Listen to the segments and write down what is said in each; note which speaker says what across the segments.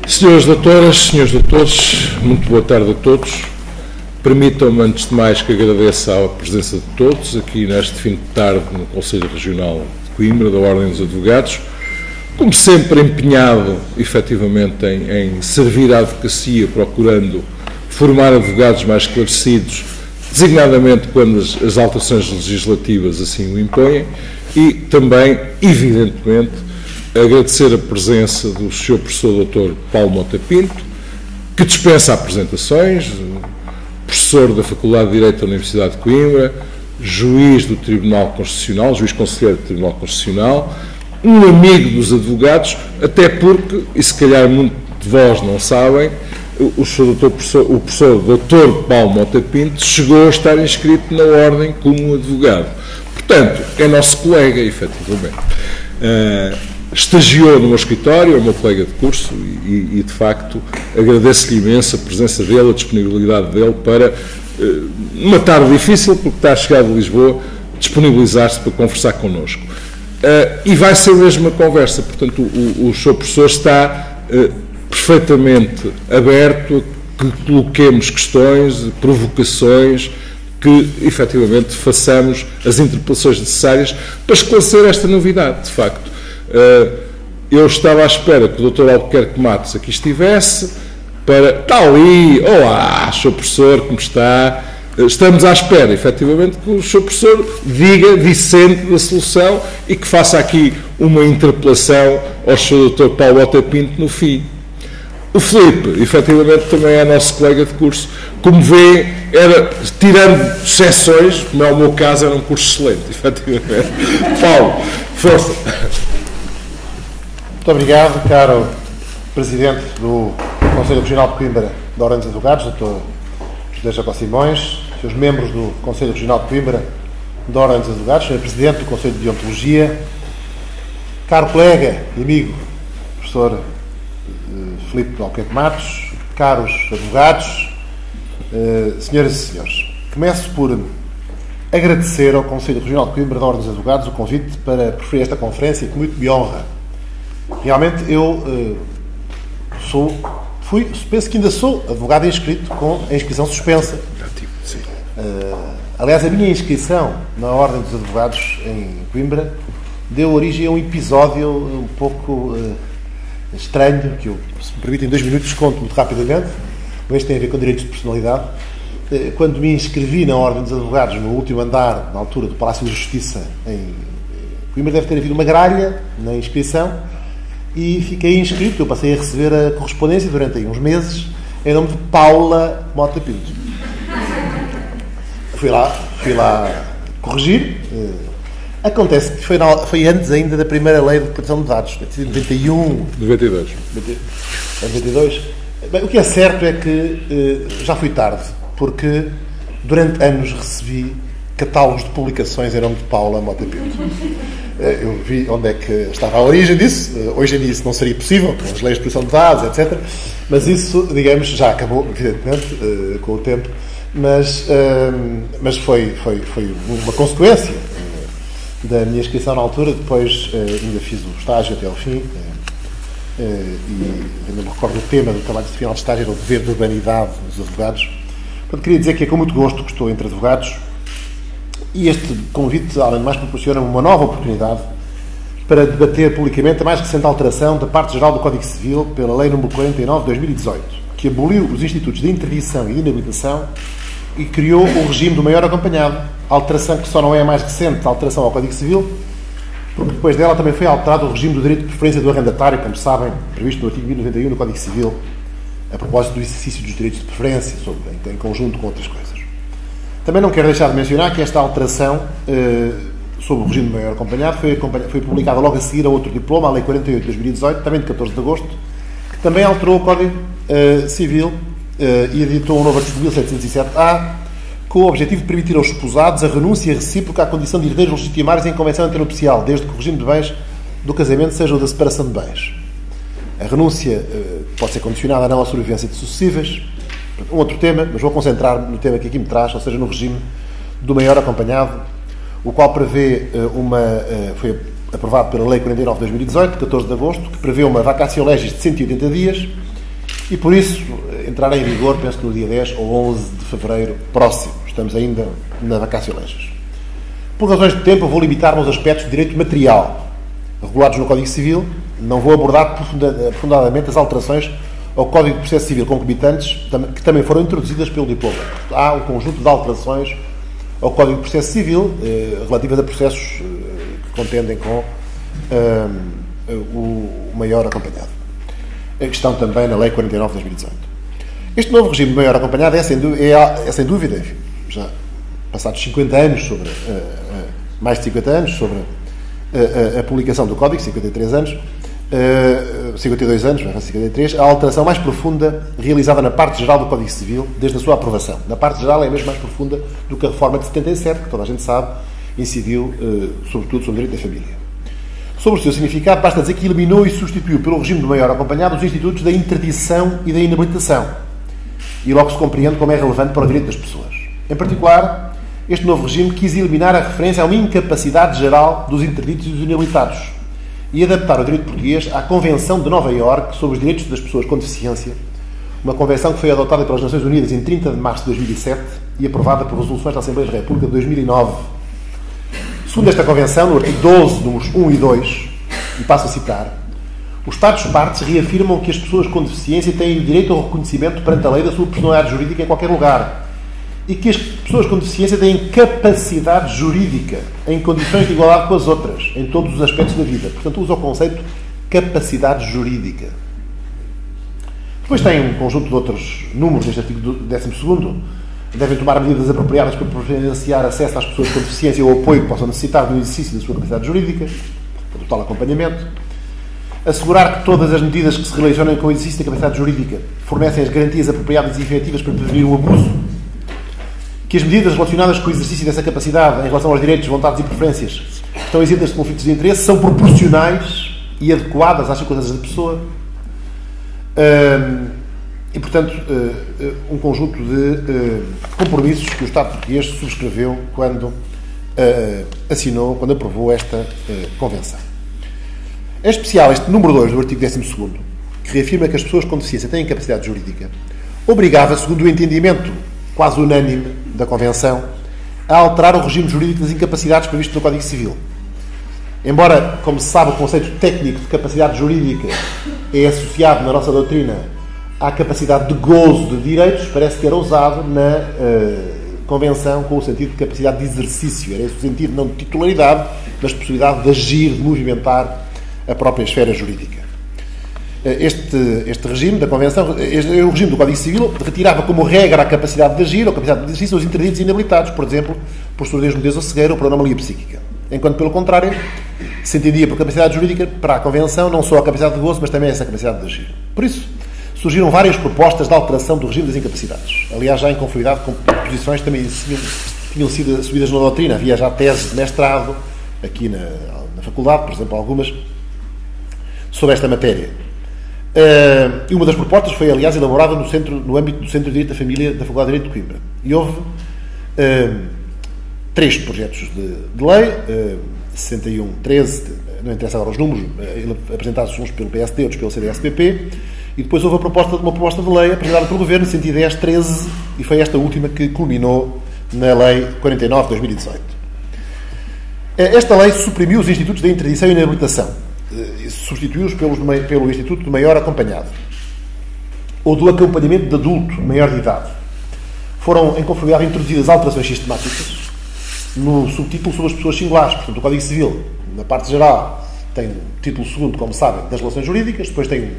Speaker 1: Senhores doutoras, senhores doutores, muito boa tarde a todos. Permitam-me, antes de mais, que agradeça a presença de todos aqui neste fim de tarde no Conselho Regional de Coimbra, da Ordem dos Advogados, como sempre empenhado, efetivamente, em servir à advocacia, procurando formar advogados mais esclarecidos, designadamente quando as alterações legislativas assim o impõem, e também, evidentemente, agradecer a presença do Sr. Professor Dr. Paulo Mota Pinto, que dispensa apresentações, professor da Faculdade de Direito da Universidade de Coimbra, juiz do Tribunal Constitucional, juiz conselheiro do Tribunal Constitucional, um amigo dos advogados, até porque, e se calhar muitos de vós não sabem, o professor Dr. Paulo Mota Pinto chegou a estar inscrito na Ordem como advogado. Portanto, é nosso colega, efetivamente. Estagiou no meu escritório, é o meu colega de curso e de facto, agradeço-lhe imenso a presença dele, a disponibilidade dele para, numa tarde difícil, porque está a chegar de Lisboa, disponibilizar-se para conversar connosco. E vai ser mesmo uma conversa, portanto, o Sr. Professor está perfeitamente aberto a que coloquemos questões, provocações, que efetivamente façamos as interpelações necessárias para esclarecer esta novidade, de facto. Eu estava à espera que o Dr. Albuquerque Matos aqui estivesse para... Está ali! Olá, Sr. Professor, como está? Estamos à espera, efetivamente, que o Sr. Professor diga, dissente da solução e que faça aqui uma interpelação ao Sr. Dr. Paulo Mota Pinto no fim. O Filipe, efetivamente, também é nosso colega de curso. Como vê, tirando exceções, como é o meu caso, era um curso excelente, efetivamente. Paulo, força!
Speaker 2: Muito obrigado, caro Presidente do Conselho Regional de Coimbra da Ordem dos Advogados, Dr. José Jacó Simões, seus membros do Conselho Regional de Coimbra da Ordem dos Advogados, Sr. Presidente do Conselho de Deontologia, caro colega e amigo, Professor Filipe Albuquerque Matos, caros advogados, senhoras e senhores. Começo por agradecer ao Conselho Regional de Coimbra da Ordem dos Advogados o convite para proferir esta conferência, que muito me honra. Realmente eu penso que ainda sou advogado inscrito com a inscrição suspensa. Aliás, a minha inscrição na Ordem dos Advogados em Coimbra deu origem a um episódio um pouco estranho, que eu, se me permitem 2 minutos, conto muito rapidamente, mas tem a ver com direitos de personalidade. Quando me inscrevi na Ordem dos Advogados, no último andar, na altura do Palácio de Justiça, em Coimbra, deve ter havido uma gralha na inscrição, e fiquei inscrito. Eu passei a receber a correspondência durante aí uns meses em nome de Paula Mota Pinto. Fui lá corrigir. Acontece que foi antes ainda da primeira lei de proteção de dados, de 91...
Speaker 1: 92.
Speaker 2: 92. Bem, o que é certo é que já fui tarde, porque durante anos recebi catálogos de publicações em nome de Paula Mota Pinto. Eu vi onde é que estava a origem disso. Hoje em dia isso não seria possível, com as leis de proteção de dados, etc. Mas isso, digamos, já acabou, evidentemente, com o tempo. Mas foi uma consequência da minha inscrição na altura. Depois ainda fiz o estágio até ao fim. E ainda me recordo do tema do trabalho de final de estágio, era o dever de urbanidade dos advogados. Portanto, queria dizer que é com muito gosto que estou entre advogados. E este convite, além de mais, proporciona-me uma nova oportunidade para debater publicamente a mais recente alteração da parte geral do Código Civil pela Lei nº 49 de 2018, que aboliu os institutos de interdição e de inabilitação e criou o regime do maior acompanhado, alteração que só não é a mais recente alteração ao Código Civil, porque depois dela também foi alterado o regime do direito de preferência do arrendatário, como sabem, previsto no artigo 1091 do Código Civil, a propósito do exercício dos direitos de preferência, em conjunto com outras coisas. Também não quero deixar de mencionar que esta alteração sobre o regime de maior acompanhado foi publicada logo a seguir a outro diploma, a Lei 48 de 2018, também de 14 de agosto, que também alterou o Código Civil e editou um novo artigo 1707-A, com o objetivo de permitir aos esposados a renúncia recíproca à condição de herdeiros legitimários em convenção antenupcial, desde que o regime de bens do casamento seja o da separação de bens. A renúncia pode ser condicionada à não sobrevivência de sucessíveis. Um outro tema, mas vou concentrar-me no tema que aqui me traz, ou seja, no regime do maior acompanhado, o qual prevê foi aprovado pela Lei 49 de 2018, de 14 de agosto, que prevê uma vacatio legis de 180 dias E por isso entrará em vigor, penso que no dia 10 ou 11 de fevereiro próximo. Estamos ainda na vacatio legis. Por razões de tempo, eu vou limitar-me aos aspectos de direito material regulados no Código Civil. Não vou abordar aprofundadamente as alterações ao Código de Processo Civil concomitantes, que também foram introduzidas pelo diploma. Há um conjunto de alterações ao Código de Processo Civil relativas a processos que contendem com o maior acompanhado. Que estão também na Lei 49 de 2018. Este novo regime de maior acompanhado é sem dúvida, enfim, já passados 50 anos mais de 50 anos sobre a publicação do Código, 53 anos, 52 anos, 53, a alteração mais profunda realizada na parte geral do Código Civil desde a sua aprovação. Na parte geral é mesmo mais profunda do que a reforma de 77, que toda a gente sabe, incidiu sobretudo sobre o direito da família. Sobre o seu significado, basta dizer que eliminou e substituiu pelo regime de maior acompanhado os institutos da interdição e da inabilitação. E logo se compreende como é relevante para o direito das pessoas. Em particular, este novo regime quis eliminar a referência a uma incapacidade geral dos interditos e dos inabilitados e adaptar o direito português à Convenção de Nova Iorque sobre os direitos das pessoas com deficiência, uma convenção que foi adotada pelas Nações Unidas em 30 de março de 2007 e aprovada por resoluções da Assembleia da República de 2009. Segundo esta Convenção, no artigo 12, números 1 e 2, e passo a citar, os Estados-partes reafirmam que as pessoas com deficiência têm direito ao reconhecimento perante a lei da sua personalidade jurídica em qualquer lugar e que as pessoas com deficiência têm capacidade jurídica em condições de igualdade com as outras, em todos os aspectos da vida. Portanto, usa o conceito capacidade jurídica. Depois tem um conjunto de outros números neste artigo 12º. Devem tomar medidas apropriadas para providenciar acesso às pessoas com deficiência ou apoio que possam necessitar do exercício da sua capacidade jurídica, para total acompanhamento. Assegurar que todas as medidas que se relacionam com o exercício da capacidade jurídica fornecem as garantias apropriadas e efetivas para prevenir o abuso. Que as medidas relacionadas com o exercício dessa capacidade em relação aos direitos, vontades e preferências estão isentas de conflitos de interesse, são proporcionais e adequadas às circunstâncias da pessoa. E, portanto, um conjunto de compromissos que o Estado português subscreveu quando aprovou esta Convenção. Em especial, este número 2 do artigo 12º, que reafirma que as pessoas com deficiência têm capacidade jurídica, obrigava, segundo o entendimento quase unânime da Convenção, a alterar o regime jurídico das incapacidades previsto no Código Civil. Embora, como se sabe, o conceito técnico de capacidade jurídica é associado na nossa doutrina à capacidade de gozo de direitos, parece que era usado na Convenção com o sentido de capacidade de exercício. Era esse o sentido, não de titularidade, mas de possibilidade de agir, de movimentar a própria esfera jurídica. Este regime da Convenção, o regime do Código Civil, retirava como regra a capacidade de agir ou a capacidade de exercício dos interditos e inabilitados, por exemplo, por surdez, nudez ou cegueira ou por anomalia psíquica. Enquanto, pelo contrário, se entendia por capacidade jurídica, para a Convenção, não só a capacidade de gozo, mas também essa capacidade de agir. Por isso, surgiram várias propostas de alteração do regime das incapacidades. Aliás, já em conformidade com posições que também tinham sido assumidas na doutrina. Havia já tese de mestrado, aqui na faculdade, por exemplo, algumas, sobre esta matéria. E uma das propostas foi, aliás, elaborada no âmbito do Centro de Direito da Família da Faculdade de Direito de Coimbra. E houve 3 projetos de lei, 61, 13, não interessa agora os números, apresentados uns pelo PSD, outros pelo CDS-PP, e depois houve uma proposta de lei apresentada pelo Governo, 110, 13, e foi esta última que culminou na Lei 49 de 2018. Esta lei suprimiu os institutos da interdição e inabilitação, substituiu-os pelo Instituto do Maior Acompanhado, ou do acompanhamento de adulto maior de idade. Foram, em conformidade, introduzidas alterações sistemáticas no subtítulo sobre as pessoas singulares. Portanto, o Código Civil, na parte geral, tem o título segundo, como sabem, das relações jurídicas, depois tem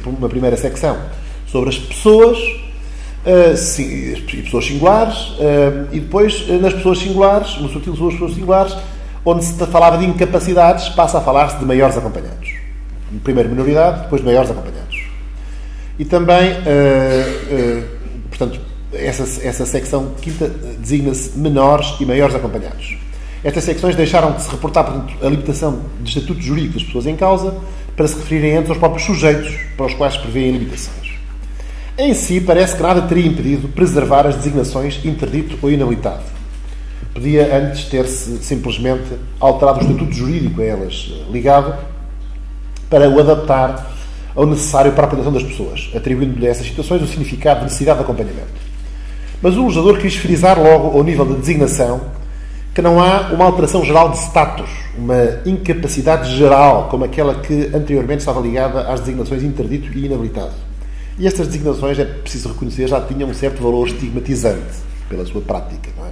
Speaker 2: uma primeira secção sobre as pessoas, pessoas singulares, e depois, nas pessoas singulares, no subtítulo sobre as pessoas singulares, onde se falava de incapacidades, passa a falar-se de maiores acompanhados. Primeiro minoridade, depois maiores acompanhados. E também, portanto, essa secção quinta designa-se menores e maiores acompanhados. Estas secções deixaram de se reportar, portanto, a limitação de estatuto jurídico das pessoas em causa para se referirem antes aos próprios sujeitos para os quais se prevêem limitações. Em si, parece que nada teria impedido preservar as designações interdito ou inabilitado. Podia antes ter-se simplesmente alterado o estatuto jurídico a elas ligado para o adaptar ao necessário para a proteção das pessoas, atribuindo-lhe a essas situações o significado de necessidade de acompanhamento. Mas o legislador quis frisar logo, ao nível da designação, que não há uma alteração geral de status, uma incapacidade geral, como aquela que anteriormente estava ligada às designações interdito e inabilitado. E estas designações, é preciso reconhecer, já tinham um certo valor estigmatizante pela sua prática, não é?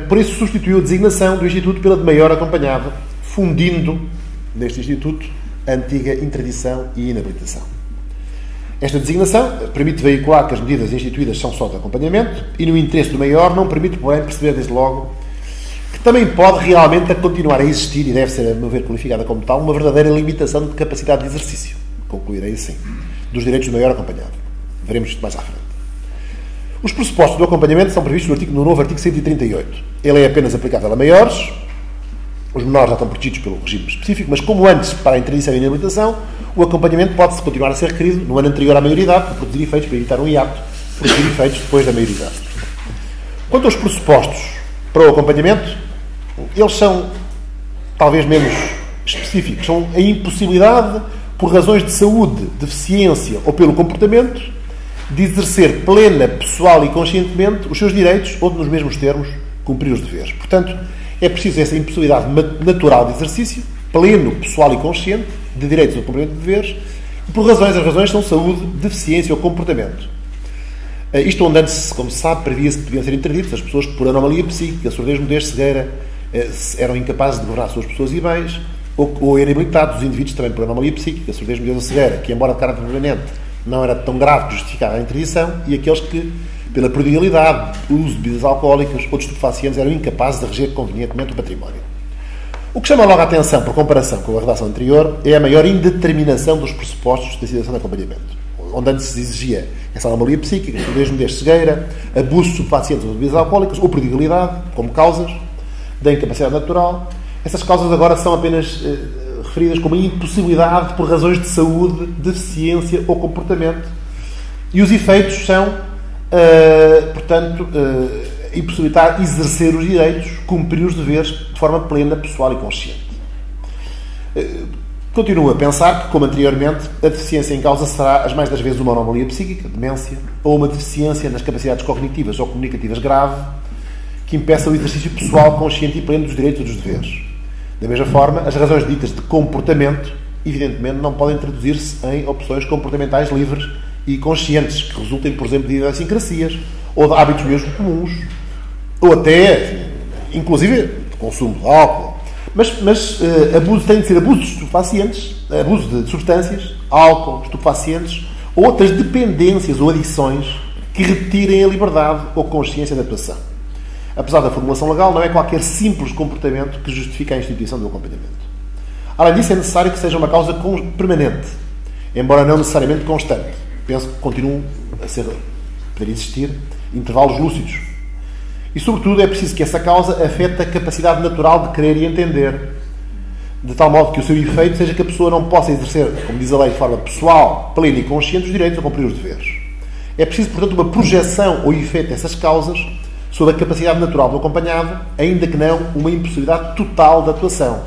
Speaker 2: Por isso substituiu a designação do Instituto pela de maior acompanhado, fundindo neste Instituto a antiga interdição e inabilitação. Esta designação permite veicular que as medidas instituídas são só de acompanhamento e, no interesse do maior, não permite, porém, perceber desde logo que também pode realmente continuar a existir, e deve ser, a meu ver, qualificada como tal, uma verdadeira limitação de capacidade de exercício, concluirei assim, dos direitos do maior acompanhado. Veremos isto mais à frente. Os pressupostos do acompanhamento são previstos no novo artigo 138. Ele é apenas aplicável a maiores. Os menores já estão protegidos pelo regime específico, mas como antes, para a interdição e inabilitação, o acompanhamento pode-se continuar a ser requerido no ano anterior à maioridade, para produzir efeitos, para evitar um hiato, produzir efeitos depois da maioridade. Quanto aos pressupostos para o acompanhamento, eles são talvez menos específicos. São a impossibilidade, por razões de saúde, deficiência ou pelo comportamento, de exercer plena, pessoal e conscientemente os seus direitos ou, nos mesmos termos, cumprir os deveres. Portanto, é preciso essa impossibilidade natural de exercício, pleno, pessoal e consciente, de direitos ou cumprimento de deveres, e por razões, as razões são saúde, deficiência ou comportamento. Isto onde antes, como se sabe, previa-se que podiam ser interditos as pessoas que, por anomalia psíquica, surdez, mudez, cegueira, eram incapazes de governar suas pessoas e bens, ou inabilitados os indivíduos também por anomalia psíquica, surdez, mudez ou cegueira, que, embora de caráter permanente, não era tão grave que justificava a interdição, e aqueles que, pela prodigalidade, uso de bebidas alcoólicas ou de estupefacientes, eram incapazes de reger convenientemente o património. O que chama logo a atenção, por comparação com a redação anterior, é a maior indeterminação dos pressupostos da situação de acompanhamento, onde antes se exigia essa anomalia psíquica, surdez, mudez, cegueira, abuso de estupefacientes ou de bebidas alcoólicas, ou prodigalidade, como causas da incapacidade natural. Essas causas agora são apenas referidas como impossibilidade por razões de saúde, deficiência ou comportamento. E os efeitos são, portanto, impossibilitar exercer os direitos, cumprir os deveres de forma plena, pessoal e consciente. Continuo a pensar que, como anteriormente, a deficiência em causa será, as mais das vezes, uma anomalia psíquica, demência, ou uma deficiência nas capacidades cognitivas ou comunicativas grave, que impeça o exercício pessoal, consciente e pleno dos direitos e dos deveres. Da mesma forma, as razões ditas de comportamento, evidentemente, não podem traduzir-se em opções comportamentais livres e conscientes, que resultem, por exemplo, de idiosincrasias, ou de hábitos mesmo comuns, ou até, inclusive, de consumo de álcool. Mas abuso tem de ser abuso de estupefacientes, abuso de substâncias, álcool, estupefacientes, ou outras dependências ou adições que retirem a liberdade ou consciência da atuação. Apesar da formulação legal, não é qualquer simples comportamento que justifique a instituição do acompanhamento. Além disso, é necessário que seja uma causa permanente, embora não necessariamente constante. Penso que continuam a poder existir intervalos lúcidos. E, sobretudo, é preciso que essa causa afete a capacidade natural de querer e entender, de tal modo que o seu efeito seja que a pessoa não possa exercer, como diz a lei, de forma pessoal, plena e consciente os direitos a cumprir os deveres. É preciso, portanto, uma projeção ou efeito dessas causas sobre a capacidade natural do acompanhado, ainda que não uma impossibilidade total de atuação.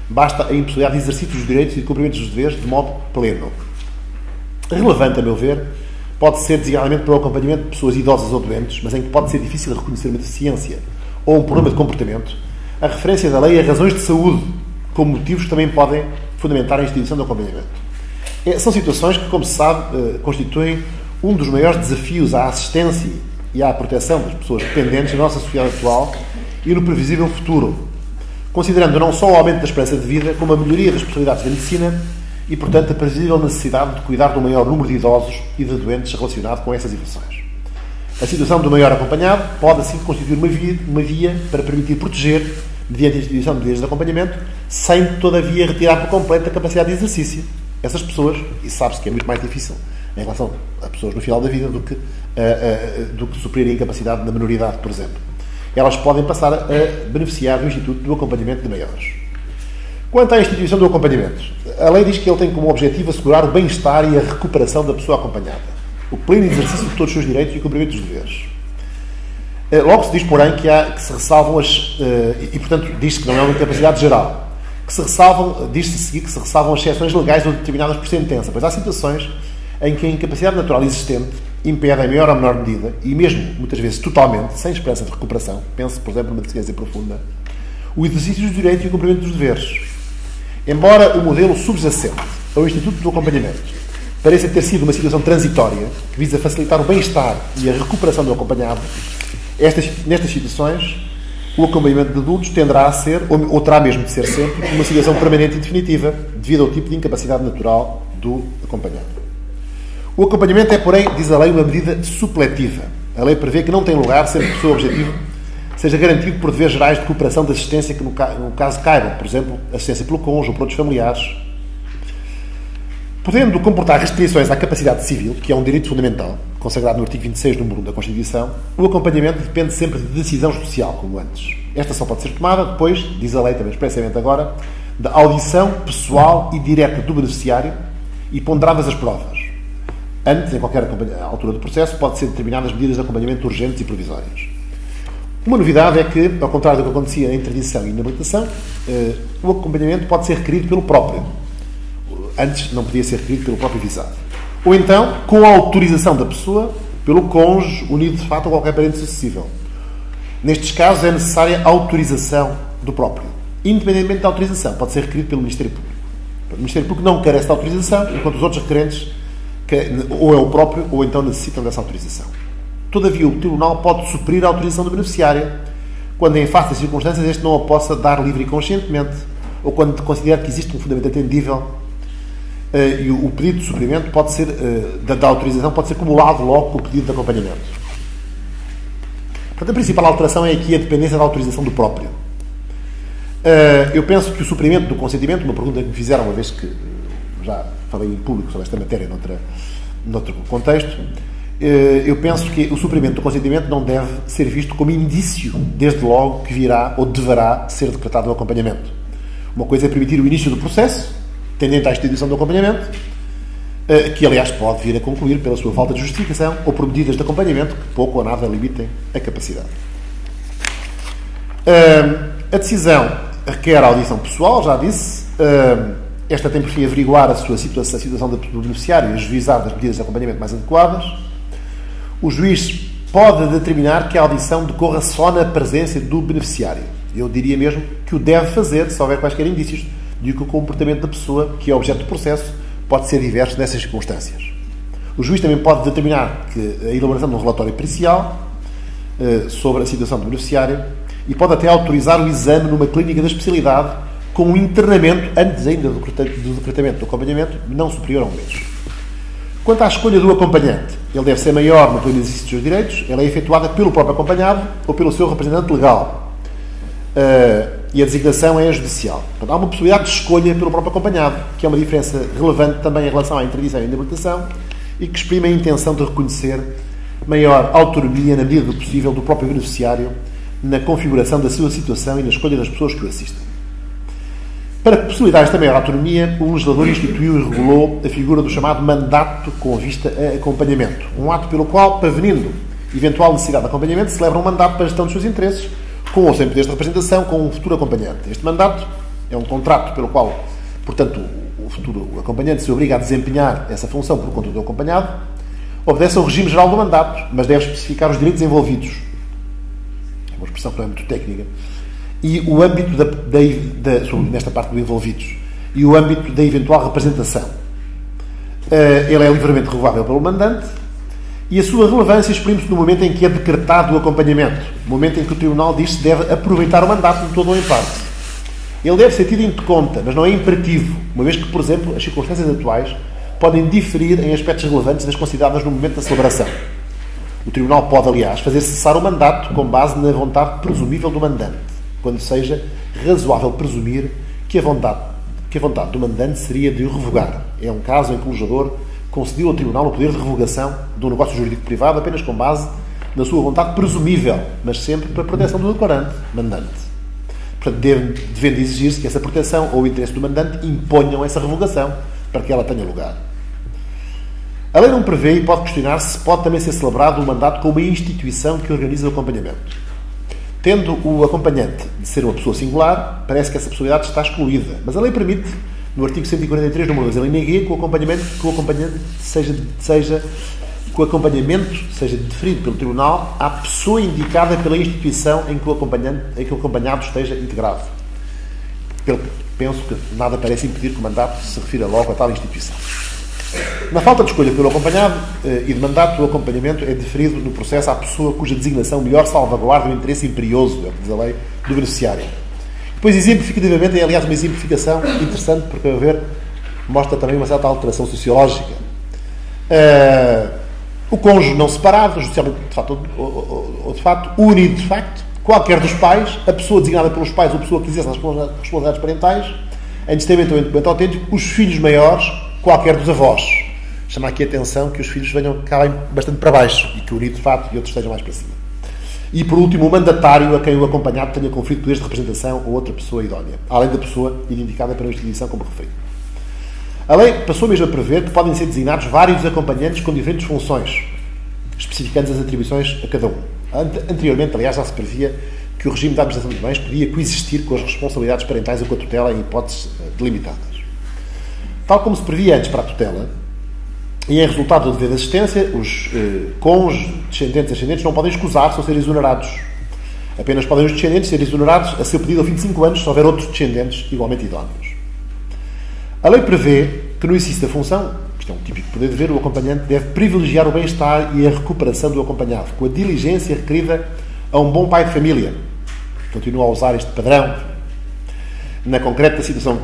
Speaker 2: Basta a impossibilidade de exercício dos direitos e de cumprimento dos deveres de modo pleno. Relevante, a meu ver, pode ser designadamente para o acompanhamento de pessoas idosas ou doentes, mas em que pode ser difícil reconhecer uma deficiência ou um problema de comportamento, a referência da lei a razões de saúde como motivos também podem fundamentar a instituição do acompanhamento. São situações que, como se sabe, constituem um dos maiores desafios à assistência e à proteção das pessoas dependentes na nossa sociedade atual e no previsível futuro, considerando não só o aumento da esperança de vida, como a melhoria das possibilidades da medicina e, portanto, a previsível necessidade de cuidar do maior número de idosos e de doentes relacionado com essas evoluções. A situação do maior acompanhado pode, assim, constituir uma via para permitir proteger, mediante a instituição de medidas de acompanhamento, sem, todavia, retirar por completo a capacidade de exercício. Essas pessoas, e sabe-se que é muito mais difícil em relação a pessoas no final da vida do que suprir a incapacidade na menoridade, por exemplo. Elas podem passar a beneficiar do Instituto do Acompanhamento de Maiores. Quanto à instituição do acompanhamento, a lei diz que ele tem como objetivo assegurar o bem-estar e a recuperação da pessoa acompanhada, o pleno exercício de todos os seus direitos e o cumprimento dos deveres. Logo se diz, porém, que se ressalvam e, portanto, diz que não é uma incapacidade geral, que se ressalvam, diz-se a seguir que se ressalvam exceções legais ou determinadas por sentença, pois há situações em que a incapacidade natural existente impede, em maior ou menor medida, e mesmo muitas vezes totalmente, sem esperança de recuperação, pense, por exemplo, numa deficiência profunda, o exercício dos direitos e o cumprimento dos deveres. Embora o modelo subjacente ao Instituto do Acompanhamento pareça ter sido uma situação transitória que visa facilitar o bem-estar e a recuperação do acompanhado, nestas situações, o acompanhamento de adultos tenderá a ser, ou terá mesmo de ser sempre, uma situação permanente e definitiva, devido ao tipo de incapacidade natural do acompanhado. O acompanhamento é, porém, diz a lei, uma medida supletiva. A lei prevê que não tem lugar sempre que o seu objetivo seja garantido por deveres gerais de cooperação de assistência que, no caso, caibam, por exemplo, assistência pelo cônjuge ou por outros familiares. Podendo comportar restrições à capacidade civil, que é um direito fundamental, consagrado no artigo 26, número 1 da Constituição, o acompanhamento depende sempre de decisão judicial, como antes. Esta só pode ser tomada depois, diz a lei também expressamente agora, da audição pessoal e direta do beneficiário e ponderadas as provas. Antes, em qualquer altura do processo, pode ser determinadas medidas de acompanhamento urgentes e provisórias. Uma novidade é que, ao contrário do que acontecia na interdição e inabilitação, o acompanhamento pode ser requerido pelo próprio. Antes não podia ser requerido pelo próprio visado. Ou então, com a autorização da pessoa, pelo cônjuge, unido de fato a qualquer parente sucessível. Nestes casos é necessária a autorização do próprio. Independentemente da autorização, pode ser requerido pelo Ministério Público. O Ministério Público não carece de autorização, enquanto os outros requerentes ou é o próprio ou então necessitam dessa autorização. Todavia, o Tribunal pode suprir a autorização do beneficiário quando, em face das circunstâncias, este não a possa dar livre e conscientemente ou quando considera que existe um fundamento atendível e o pedido de suprimento pode ser, da autorização pode ser cumulado logo com o pedido de acompanhamento. Portanto, a principal alteração é aqui a dependência da autorização do próprio. Eu penso que o suprimento do consentimento, uma pergunta que me fizeram uma vez que já falei em público sobre esta matéria noutro contexto, eu penso que o suprimento do consentimento não deve ser visto como indício, desde logo, que virá ou deverá ser decretado o acompanhamento. Uma coisa é permitir o início do processo, tendente à instituição do acompanhamento, que, aliás, pode vir a concluir pela sua falta de justificação ou por medidas de acompanhamento que pouco ou nada limitem a capacidade. A decisão requer a audição pessoal, já disse. Esta tem por fim averiguar a situação do beneficiário e ajuizar das medidas de acompanhamento mais adequadas. O juiz pode determinar que a audição decorra só na presença do beneficiário. Eu diria mesmo que o deve fazer, se houver quaisquer indícios de que o comportamento da pessoa, que é objeto do processo, pode ser diverso nessas circunstâncias. O juiz também pode determinar que a elaboração de um relatório pericial sobre a situação do beneficiário e pode até autorizar o exame numa clínica da especialidade com um internamento, antes ainda do decretamento do acompanhamento, não superior a um mês. Quanto à escolha do acompanhante, ele deve ser maior no pleno exercício dos seus direitos, ela é efetuada pelo próprio acompanhado ou pelo seu representante legal. E a designação é judicial. Portanto, há uma possibilidade de escolha pelo próprio acompanhado, que é uma diferença relevante também em relação à interdição e inabilitação e que exprime a intenção de reconhecer maior autonomia, na medida do possível, do próprio beneficiário na configuração da sua situação e na escolha das pessoas que o assistem. Para possibilitar esta maior autonomia, o legislador instituiu e regulou a figura do chamado mandato com vista a acompanhamento. Um ato pelo qual, prevenindo eventual necessidade de acompanhamento, se celebra um mandato para a gestão dos seus interesses, com ou sem poderes de representação, com um futuro acompanhante. Este mandato é um contrato pelo qual, portanto, o futuro acompanhante se obriga a desempenhar essa função por conta do acompanhado, obedece ao regime geral do mandato, mas deve especificar os direitos envolvidos. É uma expressão que não é muito técnica. E o âmbito nesta parte do envolvidos, e o âmbito da eventual representação. Ele é livremente revogável pelo mandante e a sua relevância exprime-se no momento em que é decretado o acompanhamento, no momento em que o Tribunal diz que deve aproveitar o mandato de todo ou em parte. Ele deve ser tido em conta, mas não é imperativo, uma vez que, por exemplo, as circunstâncias atuais podem diferir em aspectos relevantes das consideradas no momento da celebração. O Tribunal pode, aliás, fazer cessar o mandato com base na vontade presumível do mandante, quando seja razoável presumir que a vontade do mandante seria de o revogar. É um caso em que o legislador concedeu ao Tribunal o poder de revogação de um negócio jurídico privado apenas com base na sua vontade presumível, mas sempre para a proteção do declarante, mandante. Portanto, devendo exigir-se que essa proteção ou o interesse do mandante imponham essa revogação para que ela tenha lugar. A lei não prevê e pode questionar se pode também ser celebrado o mandato com uma instituição que organiza o acompanhamento. Tendo o acompanhante de ser uma pessoa singular, parece que essa possibilidade está excluída. Mas a lei permite, no artigo 143, número 2, a linha G, que o acompanhamento seja deferido pelo Tribunal à pessoa indicada pela instituição em que o acompanhado esteja integrado. Penso que nada parece impedir que o mandato se refira logo a tal instituição. Na falta de escolha pelo acompanhado e de mandato, o acompanhamento é deferido no processo à pessoa cuja designação melhor salvaguarda o interesse imperioso, é o que diz a lei, do beneficiário. Depois, exemplificativamente, é aliás uma exemplificação interessante, porque, a ver, mostra também uma certa alteração sociológica. O cônjuge não separado, judicialmente de facto ou de facto, unido de facto, qualquer dos pais, a pessoa designada pelos pais ou a pessoa que exerce as responsabilidades parentais, em testamento ou em documento autêntico, os filhos maiores, qualquer dos avós. Chama aqui a atenção que os filhos acabem bastante para baixo e que o unido de facto e outros estejam mais para cima. E, por último, o mandatário a quem o acompanhado tenha conferido poderes de representação ou outra pessoa idónea, além da pessoa indicada pela instituição como referido. A lei passou mesmo a prever que podem ser designados vários acompanhantes com diferentes funções, especificando as atribuições a cada um. Anteriormente, aliás, já se previa que o regime da administração de bens podia coexistir com as responsabilidades parentais ou com a tutela em hipóteses delimitadas. Tal como se previa antes para a tutela, e em resultado do dever de assistência, os cônjuges, descendentes e ascendentes não podem escusar-se ou ser exonerados. Apenas podem os descendentes ser exonerados a seu pedido ao fim de 5 anos, se houver outros descendentes igualmente idóneos. A lei prevê que, no exercício da função, isto é um típico poder de dever, o acompanhante deve privilegiar o bem-estar e a recuperação do acompanhado, com a diligência requerida a um bom pai de família. Continua a usar este padrão. Na concreta situação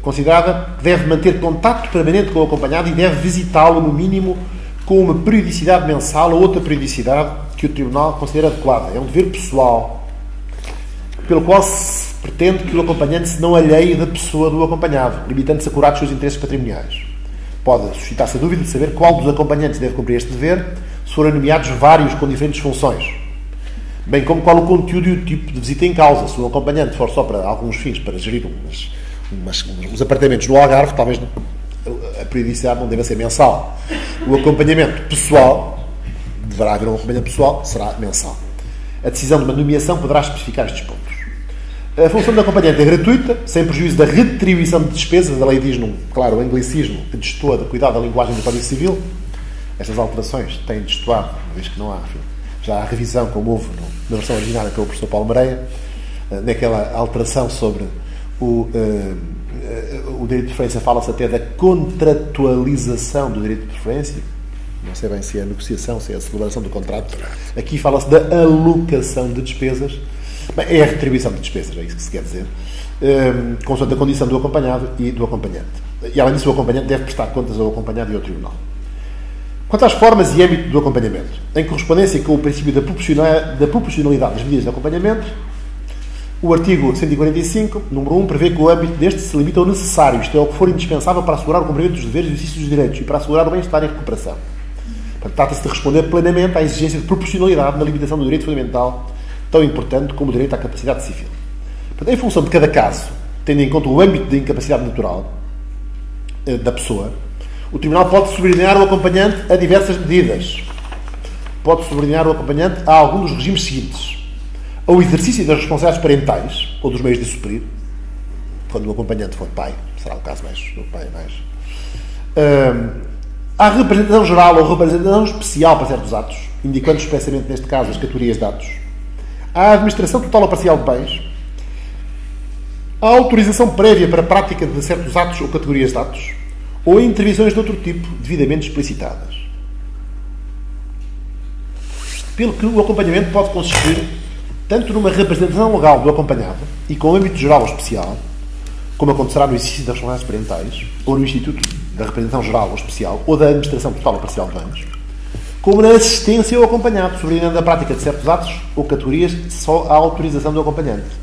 Speaker 2: considerada, deve manter contacto permanente com o acompanhado e deve visitá-lo, no mínimo, com uma periodicidade mensal ou outra periodicidade que o Tribunal considera adequada. É um dever pessoal, pelo qual se pretende que o acompanhante se não alheie da pessoa do acompanhado, limitando-se a curar os seus interesses patrimoniais. Pode suscitar-se a dúvida de saber qual dos acompanhantes deve cumprir este dever, se forem nomeados vários com diferentes funções, bem como qual o conteúdo e o tipo de visita em causa. Se o acompanhante for só para alguns fins, para gerir uns apartamentos no Algarve, talvez a periodicidade não deva ser mensal. O acompanhamento pessoal, deverá haver um acompanhamento pessoal, será mensal. A decisão de uma nomeação poderá especificar estes pontos. A função do acompanhante é gratuita, sem prejuízo da retribuição de despesas. A lei diz, num claro anglicismo, que destoa de cuidado da linguagem do Código Civil. Estas alterações têm destoado, uma vez que não há, já há revisão, como houve na versão original pelo professor Paulo Moreira, naquela alteração sobre o direito de preferência, fala-se até da contratualização do direito de preferência. Não sei bem se é a negociação, se é a celebração do contrato. Aqui fala-se da alocação de despesas. Bem, é a retribuição de despesas, é isso que se quer dizer, consoante a condição do acompanhado e do acompanhante. E, além disso, o acompanhante deve prestar contas ao acompanhado e ao Tribunal. Quanto às formas e âmbito do acompanhamento, em correspondência com o princípio da proporcionalidade das medidas de acompanhamento, o artigo 145, número 1, prevê que o âmbito deste se limita ao necessário, isto é, ao que for indispensável para assegurar o cumprimento dos deveres e o exercício dos direitos e para assegurar o bem-estar e a recuperação. Portanto, trata-se de responder plenamente à exigência de proporcionalidade na limitação do direito fundamental, tão importante como o direito à capacidade civil. Portanto, em função de cada caso, tendo em conta o âmbito da incapacidade natural da pessoa, o Tribunal pode subordinar o acompanhante a diversas medidas. Pode subordinar o acompanhante a algum dos regimes seguintes: ao exercício das responsabilidades parentais ou dos meios de suprir, quando o acompanhante for pai, será o caso mais do pai à representação geral ou representação especial para certos atos, indicando expressamente neste caso as categorias de atos, à administração total ou parcial de bens, à autorização prévia para a prática de certos atos ou categorias de atos, ou a intervenções de outro tipo devidamente explicitadas. Pelo que o acompanhamento pode consistir tanto numa representação legal do acompanhado e com âmbito geral ou especial, como acontecerá no exercício das responsabilidades parentais, ou no Instituto da Representação Geral ou Especial, ou da Administração Total ou Parcial de Bens, como na assistência ao acompanhado, subordinando a prática de certos atos ou categorias só à autorização do acompanhante.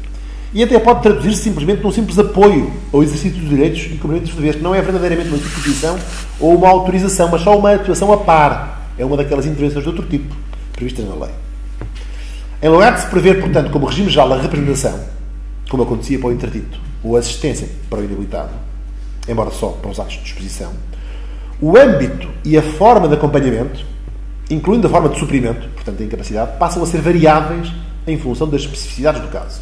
Speaker 2: E até pode traduzir-se simplesmente num simples apoio ao exercício dos direitos e cumprimento dos deveres, que não é verdadeiramente uma substituição ou uma autorização, mas só uma atuação a par. É uma daquelas intervenções de outro tipo, previstas na lei. Em lugar de se prever, portanto, como regime geral a representação, como acontecia para o interdito, ou assistência para o inabilitado, embora só para os atos de disposição, o âmbito e a forma de acompanhamento, incluindo a forma de suprimento, portanto, a incapacidade, passam a ser variáveis em função das especificidades do caso.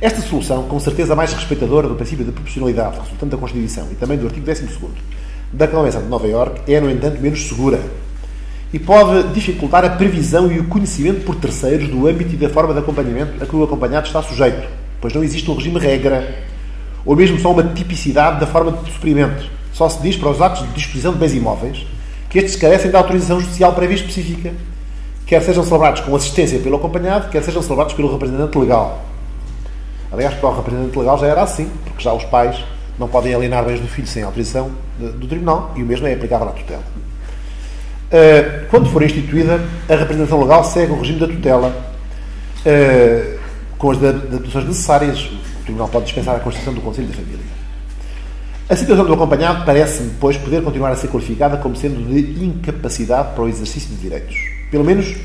Speaker 2: Esta solução, com certeza mais respeitadora do princípio da proporcionalidade resultante da Constituição e também do artigo 12º da Convenção de Nova Iorque, é, no entanto, menos segura e pode dificultar a previsão e o conhecimento por terceiros do âmbito e da forma de acompanhamento a que o acompanhado está sujeito, pois não existe um regime-regra ou mesmo só uma tipicidade da forma de sofrimento. Só se diz para os atos de disposição de bens imóveis que estes carecem de autorização judicial prévia específica, quer sejam celebrados com assistência pelo acompanhado, quer sejam celebrados pelo representante legal. Aliás, para o representante legal já era assim, porque já os pais não podem alienar bens do filho sem autorização do tribunal, e o mesmo é aplicável à tutela. Quando for instituída, a representação legal segue o regime da tutela, com as adaptações necessárias. O tribunal pode dispensar a constituição do Conselho da Família. A situação do acompanhado parece-me, pois, poder continuar a ser qualificada como sendo de incapacidade para o exercício de direitos. Pelo menos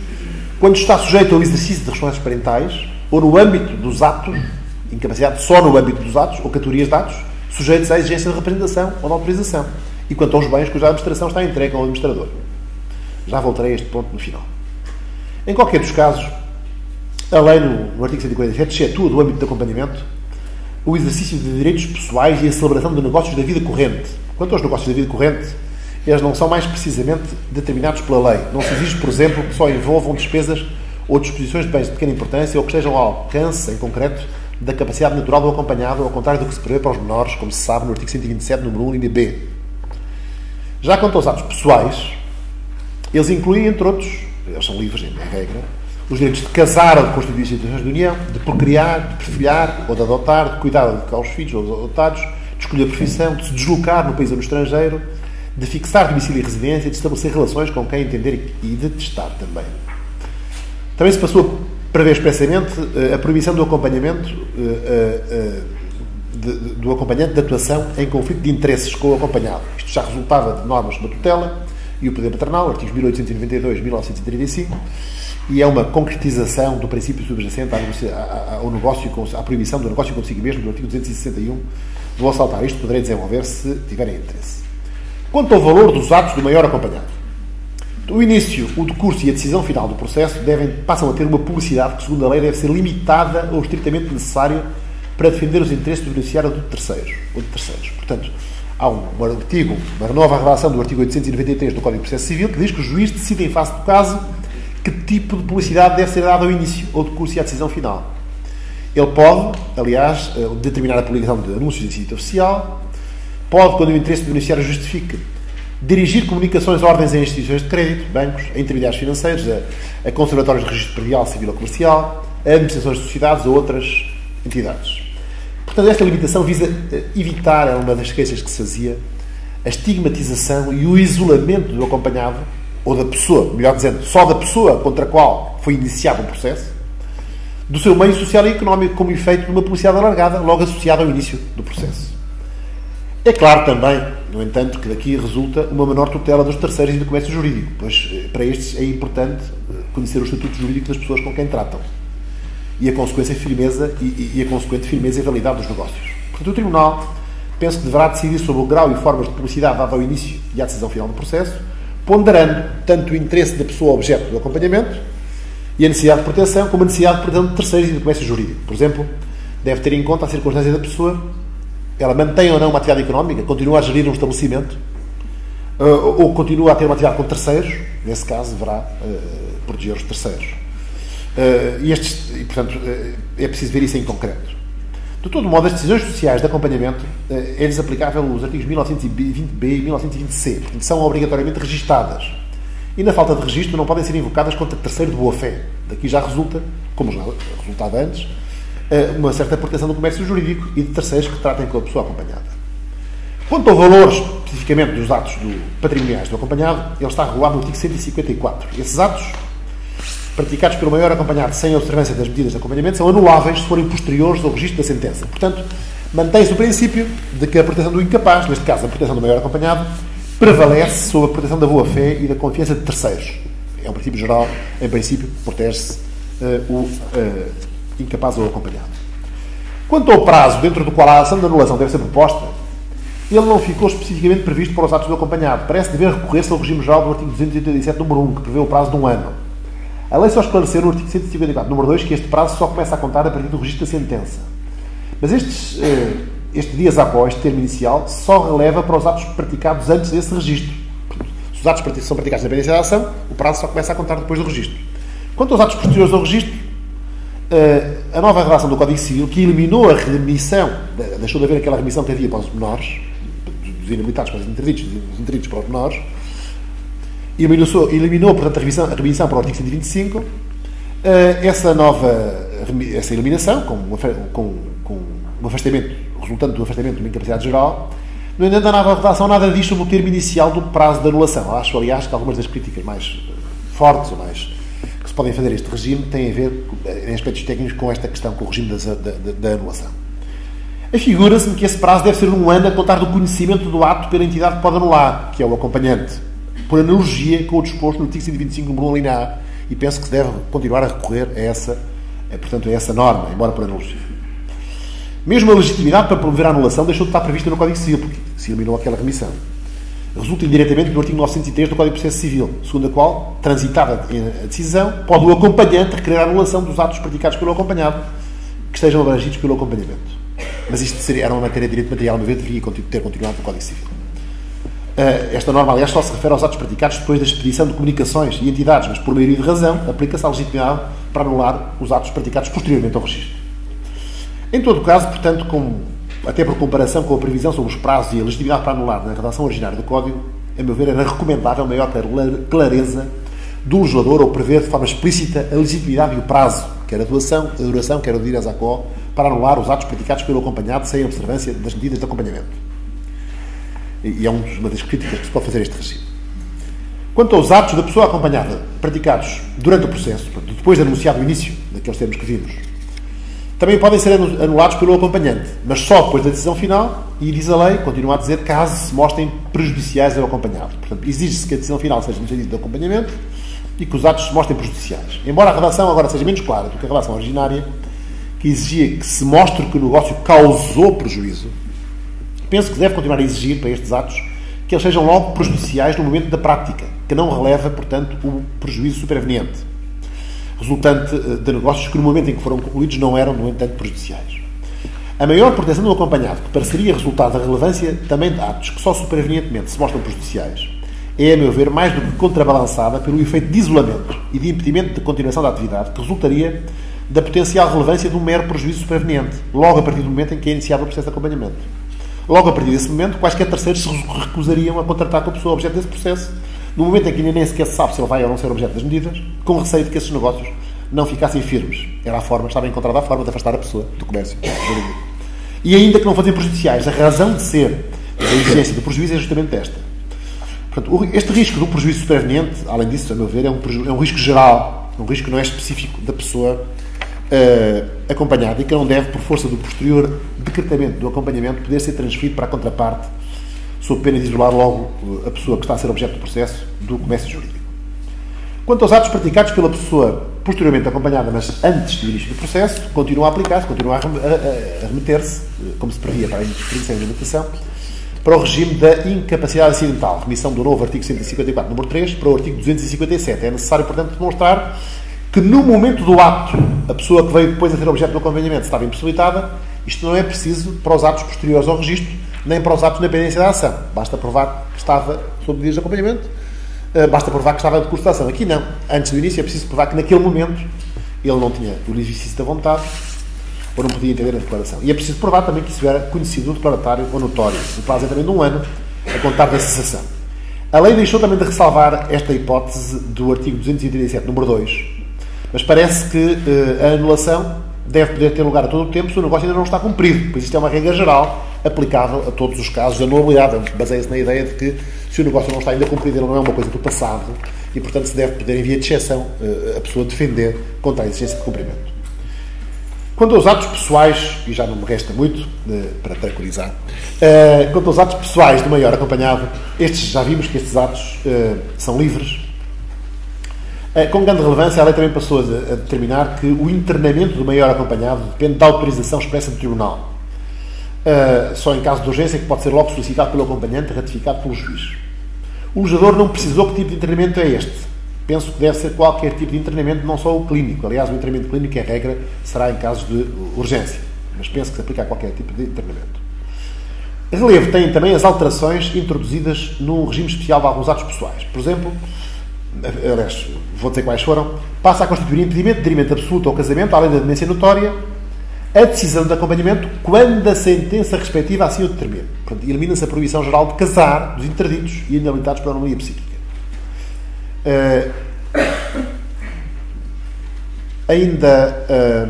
Speaker 2: quando está sujeito ao exercício de responsabilidades parentais ou no âmbito dos atos, incapacidade só no âmbito dos atos ou categorias de atos, sujeitos à exigência de representação ou de autorização. E quanto aos bens cuja administração está entregue ao administrador. Já voltarei a este ponto no final. Em qualquer dos casos, a lei, no artigo 147, excetua do âmbito de acompanhamento o exercício de direitos pessoais e a celebração de negócios da vida corrente. Quanto aos negócios da vida corrente, eles não são mais precisamente determinados pela lei. Não se exige, por exemplo, que só envolvam despesas ou disposições de bens de pequena importância ou que estejam ao alcance, em concreto, da capacidade natural do acompanhado, ao contrário do que se prevê para os menores, como se sabe no artigo 127, número 1, linha B. Já quanto aos atos pessoais, eles incluem, entre outros, eles são livres, em regra, os direitos de casar ou de constituir instituições de união, de procriar, de perfilhar ou de adotar, de cuidar ou de educar os filhos ou os adotados, de escolher a profissão, de se deslocar no país ou no estrangeiro, de fixar domicílio e residência, de estabelecer relações com quem entender e de testar também. Também se passou a prever expressamente a proibição do acompanhamento do acompanhante de atuação em conflito de interesses com o acompanhado. Isto já resultava de normas sobre a tutela e o poder paternal, artigos 1892 e 1935, e é uma concretização do princípio subjacente ao negócio, à proibição do negócio consigo mesmo, do artigo 261 do assaltar. Isto poderei desenvolver se tiverem interesse. Quanto ao valor dos atos do maior acompanhado, o início, o decurso e a decisão final do processo passam a ter uma publicidade que, segundo a lei, deve ser limitada ao estritamente necessário para defender os interesses do beneficiário ou de terceiros. Portanto, há um artigo, uma nova redação do artigo 893 do Código de Processo Civil, que diz que o juiz decide em face do caso que tipo de publicidade deve ser dada ao início, ao decurso e à decisão final. Ele pode, aliás, determinar a publicação de anúncios em sítio oficial, pode, quando o interesse do beneficiário justifique, dirigir comunicações, ordens a instituições de crédito, bancos, a intermediários financeiros, a conservatórios de registro predial, civil ou comercial, a administrações de sociedades ou outras entidades. Portanto, esta limitação visa evitar, é uma das queixas que se fazia, a estigmatização e o isolamento do acompanhado, ou da pessoa, melhor dizendo, só da pessoa contra a qual foi iniciado um processo, do seu meio social e económico, como efeito de uma publicidade alargada, logo associada ao início do processo. É claro também, no entanto, que daqui resulta uma menor tutela dos terceiros e do comércio jurídico, pois para estes é importante conhecer o estatuto jurídico das pessoas com quem tratam e a consequência firmeza e a consequente firmeza e validade dos negócios. Portanto, o Tribunal, penso que deverá decidir sobre o grau e formas de publicidade dada ao início e à decisão final do processo, ponderando tanto o interesse da pessoa objeto do acompanhamento e a necessidade de proteção, como a necessidade de proteção de terceiros e do comércio jurídico. Por exemplo, deve ter em conta a circunstância da pessoa, ela mantém ou não uma atividade económica, continua a gerir um estabelecimento, ou continua a ter uma atividade com terceiros, nesse caso deverá proteger os terceiros. E, portanto, é preciso ver isso em concreto. De todo modo, as decisões sociais de acompanhamento é-lhes aplicável os artigos 1920b e 1920c, porque são obrigatoriamente registadas. E, na falta de registro, não podem ser invocadas contra terceiro de boa-fé. Daqui já resulta, como já resultava antes, uma certa proteção do comércio jurídico e de terceiros que tratem com a pessoa acompanhada. Quanto ao valor, especificamente, dos atos patrimoniais do acompanhado, ele está regulado no artigo 154. Esses atos, praticados pelo maior acompanhado sem a observância das medidas de acompanhamento, são anuláveis se forem posteriores ao registro da sentença. Portanto, mantém-se o princípio de que a proteção do incapaz, neste caso a proteção do maior acompanhado, prevalece sobre a proteção da boa-fé e da confiança de terceiros. É um princípio geral, em princípio, protege-se o incapaz ou acompanhado. Quanto ao prazo dentro do qual a ação de anulação deve ser proposta, ele não ficou especificamente previsto para os atos do acompanhado. Parece dever recorrer-se ao regime geral do artigo 287, número 1, que prevê o prazo de 1 ano. A lei só esclareceu no artigo 154, número 2, que este prazo só começa a contar a partir do registro da sentença. Mas estes dias após termo inicial só releva para os atos praticados antes desse registro. Se os atos são praticados na pendência da ação, o prazo só começa a contar depois do registro. Quanto aos atos posteriores ao registro, a nova redação do Código Civil, que eliminou a remissão, deixou de haver aquela remissão que havia para os menores, dos inabilitados para os interditos, dos interditos para os menores, eliminou, portanto, a remissão para o artigo 125, essa eliminação, com um afastamento, resultante do afastamento de uma incapacidade geral. No entanto, a nova redação nada diz sobre o termo inicial do prazo de anulação. Acho, aliás, que algumas das críticas mais fortes ou mais que se podem fazer a este regime têm a ver, em aspectos técnicos, com esta questão, com o regime da anulação. Afigura-se-me que esse prazo deve ser 1 ano a contar do conhecimento do ato pela entidade que pode anular, que é o acompanhante, por analogia com o disposto no artigo 125, número 1, linha A, e penso que se deve continuar a recorrer a essa norma, embora por analogia. Mesmo a legitimidade para promover a anulação deixou de estar prevista no Código Civil, porque se eliminou aquela remissão. Resulta indiretamente do artigo 903 do Código de Processo Civil, segundo a qual, transitada a decisão, pode o acompanhante requerer a anulação dos atos praticados pelo acompanhado que estejam abrangidos pelo acompanhamento. Mas isto era uma matéria de direito material, mas deveria ter continuado no Código Civil. Esta norma, aliás, só se refere aos atos praticados depois da expedição de comunicações e entidades, mas por maioria de razão, aplica-se à legitimidade para anular os atos praticados posteriormente ao registro. Em todo o caso, portanto, até por comparação com a previsão sobre os prazos e a legitimidade para anular na redação originária do Código, a meu ver, era recomendável maior clareza do legislador ou prever de forma explícita a legitimidade e o prazo, quer a duração, quer o dir a Zacó, para anular os atos praticados pelo acompanhado sem observância das medidas de acompanhamento. E é uma das críticas que se pode fazer a este regime. Quanto aos atos da pessoa acompanhada praticados durante o processo, depois de anunciado o início daqueles termos que vimos, também podem ser anulados pelo acompanhante, mas só depois da decisão final, e diz a lei, continua a dizer, caso se mostrem prejudiciais ao acompanhado. Portanto, exige-se que a decisão final seja no sentido de acompanhamento e que os atos se mostrem prejudiciais. Embora a redação agora seja menos clara do que a redação originária, que exigia que se mostre que o negócio causou prejuízo, penso que deve continuar a exigir para estes atos que eles sejam logo prejudiciais no momento da prática, que não releva, portanto, o prejuízo superveniente, resultante de negócios que no momento em que foram concluídos não eram, no entanto, prejudiciais. A maior proteção do acompanhado, que pareceria resultado da relevância também de atos que só supervenientemente se mostram prejudiciais, é, a meu ver, mais do que contrabalançada pelo efeito de isolamento e de impedimento de continuação da atividade que resultaria da potencial relevância de um mero prejuízo superveniente, logo a partir do momento em que é iniciado o processo de acompanhamento. Logo a partir desse momento, quaisquer terceiros se recusariam a contratar com a pessoa objeto desse processo, no momento em que ainda nem sequer se sabe se ele vai ou não ser objeto das medidas, com receio de que esses negócios não ficassem firmes. Estava encontrada a forma de afastar a pessoa do comércio. E ainda que não fossem prejudiciais, a razão de ser da exigência do prejuízo é justamente esta. Portanto, este risco do prejuízo superveniente, além disso, a meu ver, é um risco geral, um risco que não é específico da pessoa acompanhada e que não deve, por força do posterior decretamento do acompanhamento, poder ser transferido para a contraparte, sob pena de isolar logo a pessoa que está a ser objeto do processo do comércio jurídico. Quanto aos atos praticados pela pessoa posteriormente acompanhada, mas antes do início do processo, continua a aplicar-se, continua a remeter-se, como se previa para a jurisdição e a limitação, para o regime da incapacidade acidental, remissão do novo artigo 154, número 3, para o artigo 257. É necessário, portanto, demonstrar que no momento do ato, a pessoa que veio depois a ser objeto do acompanhamento estava impossibilitada. Isto não é preciso para os atos posteriores ao registro, nem para os atos na pendência da ação. Basta provar que estava sob medidas de acompanhamento, basta provar que estava de curso da ação. Aqui não. Antes do início é preciso provar que naquele momento ele não tinha o exercício da vontade ou não podia entender a declaração. E é preciso provar também que isso era conhecido do declaratário ou notório. O prazo é também de 1 ano a contar da cessação. A lei deixou também de ressalvar esta hipótese do artigo 237, número 2, mas parece que a anulação deve poder ter lugar a todo o tempo se o negócio ainda não está cumprido, pois isto é uma regra geral aplicável a todos os casos de anulabilidade. Baseia-se na ideia de que se o negócio não está ainda cumprido, ele não é uma coisa do passado e, portanto, se deve poder, em via de exceção, a pessoa defender contra a exigência de cumprimento. Quanto aos atos pessoais, e já não me resta muito para tranquilizar, quanto aos atos pessoais do maior acompanhado, já vimos que estes atos são livres. Com grande relevância, a lei também passou a determinar que o internamento do maior acompanhado depende da autorização expressa do tribunal. Só em caso de urgência que pode ser logo solicitado pelo acompanhante, ratificado pelo juiz. O legislador não precisou que tipo de internamento é este. penso que deve ser qualquer tipo de internamento, não só o clínico. Aliás, o internamento clínico, em regra, será em casos de urgência. Mas penso que se aplica a qualquer tipo de internamento. Relevo tem também as alterações introduzidas no regime especial de alguns atos pessoais. Por exemplo, aliás, vou dizer quais foram, passa a constituir impedimento de dirimento absoluto ao casamento, além da demência notória, a decisão de acompanhamento quando a sentença respectiva assim o determina. Portanto, elimina-se a proibição geral de casar dos interditos e inabilitados por anomalia psíquica. Ainda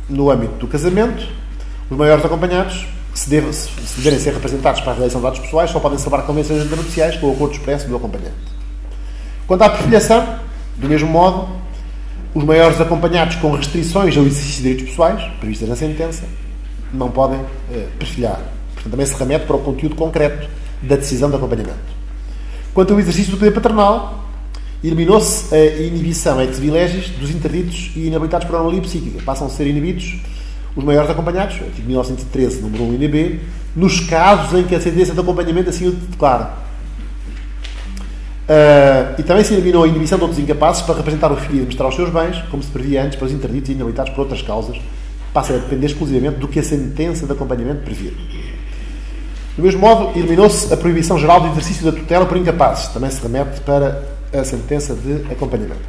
Speaker 2: no âmbito do casamento, os maiores acompanhados, se deverem ser representados para a realização de atos pessoais, só podem celebrar convenções internupciais com o acordo expresso do acompanhante. Quanto à perfilhação, do mesmo modo, os maiores acompanhados com restrições ao exercício de direitos pessoais, previstas na sentença, não podem perfilhar. Portanto, também se remete para o conteúdo concreto da decisão de acompanhamento. Quanto ao exercício do poder paternal, eliminou-se a inibição ex vilegis dos interditos e inabilitados por anomalia psíquica. Passam a ser inibidos os maiores acompanhados, artigo 1913, número 1, INB, nos casos em que a sentença de acompanhamento assim o declara. E também se eliminou a inibição de outros incapazes para representar o filho e administrar os seus bens, como se previa antes para os interditos e inabilitados por outras causas, passa a depender exclusivamente do que a sentença de acompanhamento previa. Do mesmo modo, eliminou-se a proibição geral do exercício da tutela por incapazes, também se remete para a sentença de acompanhamento.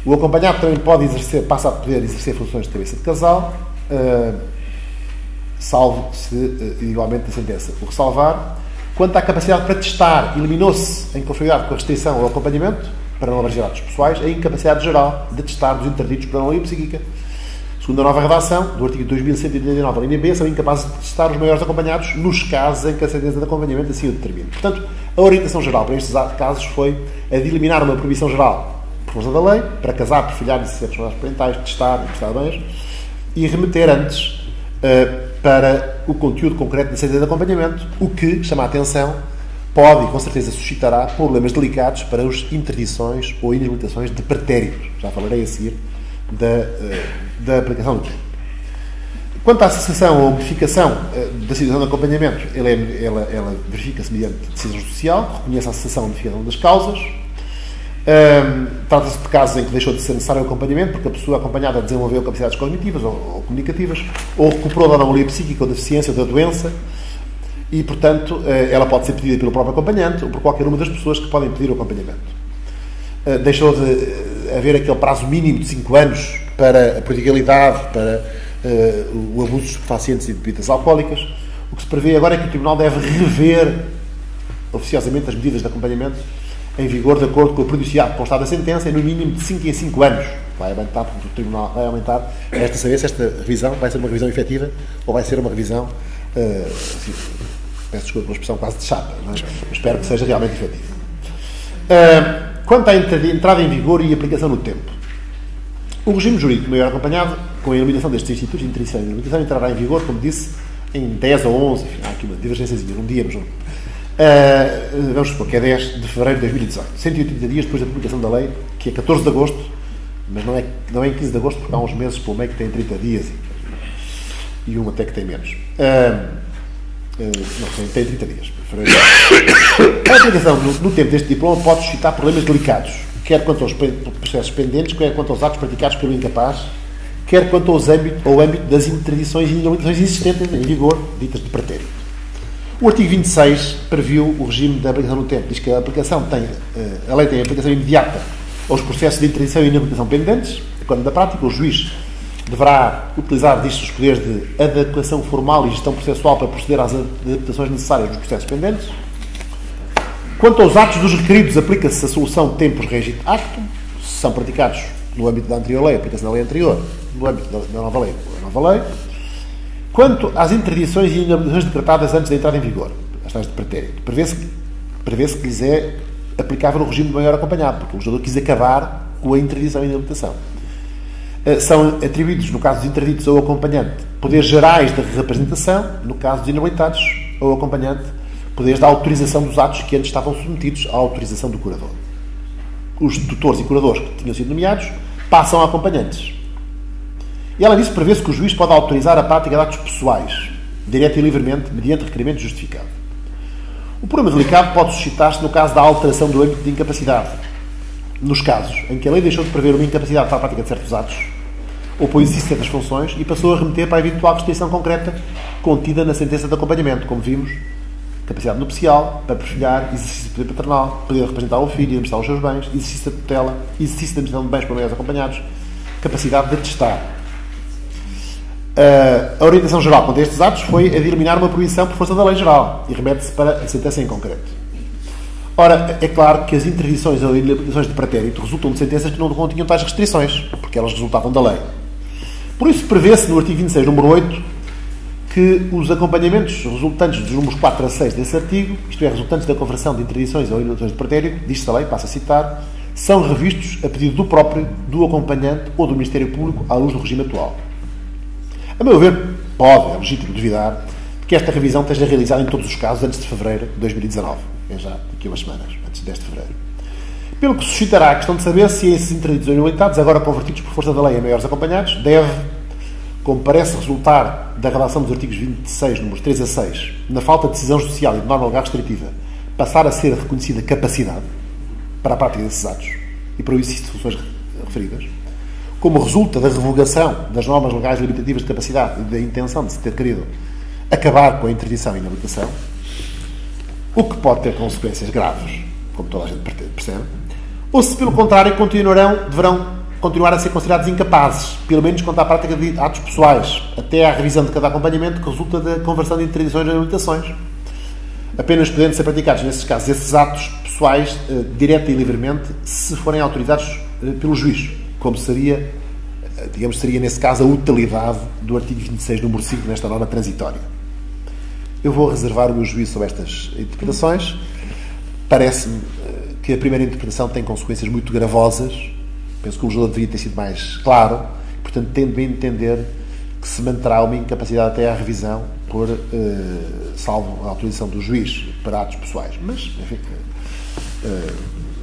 Speaker 2: O acompanhado também passa a poder exercer funções de cabeça de casal, salvo se igualmente a sentença o ressalvar. Quanto à capacidade para testar, eliminou-se, em conformidade com a restrição ao acompanhamento, para não abranger atos pessoais, a incapacidade geral de testar dos interditos por anomalia psíquica. Segundo a nova redação, do artigo 2189 da linha B, são incapazes de testar os maiores acompanhados nos casos em que a sentença de acompanhamento assim o determina. Portanto, a orientação geral para estes casos foi a de eliminar uma proibição geral por força da lei, para casar, perfilhar e exercer responsabilidades parentais, testar e prestar bens, e remeter antes para o conteúdo concreto da sentença de acompanhamento, o que, chama a atenção, pode e com certeza suscitará problemas delicados para as interdições ou inabilitações de pretéritos. Já falarei a seguir da aplicação do tempo. Quanto à cessação ou modificação da situação de acompanhamento, ela verifica-se mediante decisão judicial, reconhece a cessação ou modificação das causas. Trata-se de casos em que deixou de ser necessário o acompanhamento porque a pessoa acompanhada desenvolveu capacidades cognitivas ou comunicativas, ou recuperou da anomalia psíquica ou deficiência ou da doença, e, portanto, ela pode ser pedida pelo próprio acompanhante ou por qualquer uma das pessoas que podem pedir o acompanhamento. Deixou de haver aquele prazo mínimo de 5 anos para a prodigalidade, para o abuso de estupefacientes e de bebidas alcoólicas. O que se prevê agora é que o Tribunal deve rever oficiosamente as medidas de acompanhamento em vigor de acordo com o periodicidade constada da sentença, e no mínimo de 5 em 5 anos. Vai aumentar, porque o Tribunal vai aumentar. Resta saber se esta revisão vai ser uma revisão efetiva ou vai ser uma revisão, peço desculpa pela expressão quase de chapa, mas espero que seja realmente efetiva. Quanto à entrada em vigor e aplicação no tempo, o regime jurídico maior acompanhado, com a eliminação destes institutos de interdição e inabilitação, entrará em vigor, como disse, em 10 ou 11, enfim, há aqui uma divergênciazinha, um dia, mas vamos supor que é 10 de fevereiro de 2018, 180 dias depois da publicação da lei, que é 14 de agosto, mas não é em 15 de agosto, porque há uns meses pelo meio que tem 30 dias e um até que tem menos. Não, tem 30 dias. A aplicação no tempo deste diploma pode suscitar problemas delicados, quer quanto aos processos pendentes, quer quanto aos atos praticados pelo incapaz, quer quanto ao âmbito das interdições e inabilitações existentes em vigor, ditas de pretérito. O artigo 26 previu o regime da aplicação no tempo. Diz que a lei tem aplicação imediata aos processos de interdição e inabilitação pendentes, quando, na prática, o juiz deverá utilizar disto os poderes de adequação formal e gestão processual para proceder às adaptações necessárias dos processos pendentes. Quanto aos atos dos requeridos, aplica-se a solução tempus regit actum, se são praticados no âmbito da anterior lei, aplica-se na lei anterior, no âmbito da nova lei, a nova lei. Quanto às interdições e inabilitações decretadas antes da entrada em vigor, as tais de pretérito, prevê-se que lhes é aplicável o regime de maior acompanhado, porque o legislador quis acabar com a interdição e inabilitação. São atribuídos, no caso dos interditos ao acompanhante, poderes gerais de representação, no caso dos inabilitados ao acompanhante, poderes da autorização dos atos que antes estavam submetidos à autorização do curador. Os tutores e curadores que tinham sido nomeados passam a acompanhantes. E, além disso, prevê-se que o juiz pode autorizar a prática de atos pessoais, direta e livremente, mediante requerimento justificado. O problema delicado pode suscitar-se no caso da alteração do âmbito de incapacidade. nos casos em que a lei deixou de prever uma incapacidade para a prática de certos atos, ou para o exercício de certas funções, e passou a remeter para a eventual restrição concreta contida na sentença de acompanhamento, como vimos, capacidade nupcial, para perfilhar, exercício de poder paternal, poder representar o filho e administrar os seus bens, exercício da tutela, exercício da administração de bens para maiores acompanhados, capacidade de testar. A orientação geral quanto a estes atos foi a de eliminar uma proibição por força da lei geral e remete-se para a sentença em concreto. Ora, é claro que as interdições ou inabilitações de pretérito resultam de sentenças que não continham tais restrições, porque elas resultavam da lei. Por isso, prevê-se no artigo 26, número 8, que os acompanhamentos resultantes dos números 4 a 6 desse artigo, isto é, resultantes da conversão de interdições ou inabilitações de pretérito, diz-se a lei, passo a citar, são revistos a pedido do próprio, do acompanhante ou do Ministério Público à luz do regime atual. A meu ver, é legítimo duvidar que esta revisão esteja realizada em todos os casos antes de fevereiro de 2019. É já daqui a umas semanas, antes de 10 de fevereiro. Pelo que suscitará a questão de saber se esses interditos ou inabilitados, agora convertidos por força da lei a maiores acompanhados, deve, como parece resultar da redação dos artigos 26, números 3 a 6, na falta de decisão judicial e de norma legal restritiva, passar a ser reconhecida capacidade para a prática desses atos e para o exercício de funções referidas, como resulta da revogação das normas legais limitativas de capacidade e da intenção de se ter querido acabar com a interdição e inabilitação, o que pode ter consequências graves, como toda a gente percebe, ou se, pelo contrário, deverão continuar a ser considerados incapazes, pelo menos quanto à prática de atos pessoais, até à revisão de cada acompanhamento que resulta da conversão de interdições e inabilitações, apenas podendo ser praticados, nesses casos, esses atos pessoais, direta e livremente, se forem autorizados pelo juiz, como seria, digamos, seria nesse caso a utilidade do artigo 26, número 5, nesta norma transitória. Eu vou reservar o meu juízo sobre estas interpretações. Parece-me que a primeira interpretação tem consequências muito gravosas. Penso que o legislador deveria ter sido mais claro. Portanto, tendo a entender que se manterá uma incapacidade até à revisão por salvo a autorização do juiz para atos pessoais. Mas, enfim,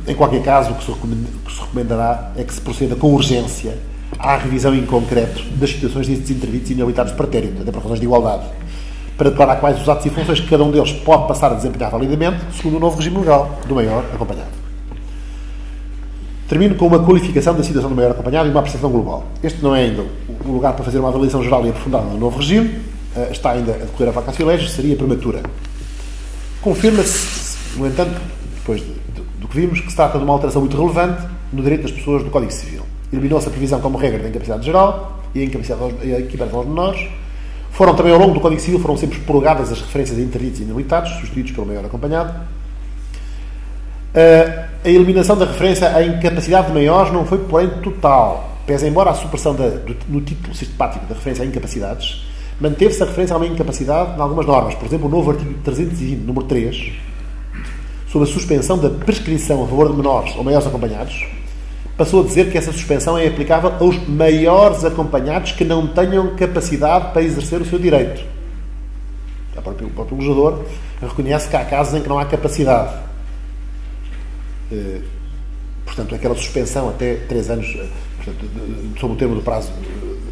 Speaker 2: em qualquer caso, o que se recomendará é que se proceda com urgência à revisão em concreto das situações destes interditos e inabilitados de pretérito, até por razões de igualdade, para declarar quais os atos e funções que cada um deles pode passar a desempenhar validamente, segundo o novo regime legal do maior acompanhado. Termino com uma qualificação da situação do maior acompanhado e uma apreciação global. Este não é ainda o lugar para fazer uma avaliação geral e aprofundada do novo regime, está ainda a decorrer a vacatio legis, seria prematura. Confirma-se, no entanto, depois do que vimos, que se trata de uma alteração muito relevante no direito das pessoas do Código Civil. Eliminou-se a previsão como regra da incapacidade geral e a equiparação aos menores. Foram também, ao longo do Código Civil, foram sempre prorrogadas as referências a interditos e inabilitados, substituídos pelo maior acompanhado. A eliminação da referência à incapacidade de maiores não foi, porém, total. Pese embora a supressão no título sistemático da referência a incapacidades, manteve-se a referência a uma incapacidade em algumas normas. Por exemplo, o novo artigo 320, número 3, sobre a suspensão da prescrição a favor de menores ou maiores acompanhados, passou a dizer que essa suspensão é aplicável aos maiores acompanhados que não tenham capacidade para exercer o seu direito. O próprio legislador reconhece que há casos em que não há capacidade. Portanto, aquela suspensão até 3 anos, portanto, sob o termo do prazo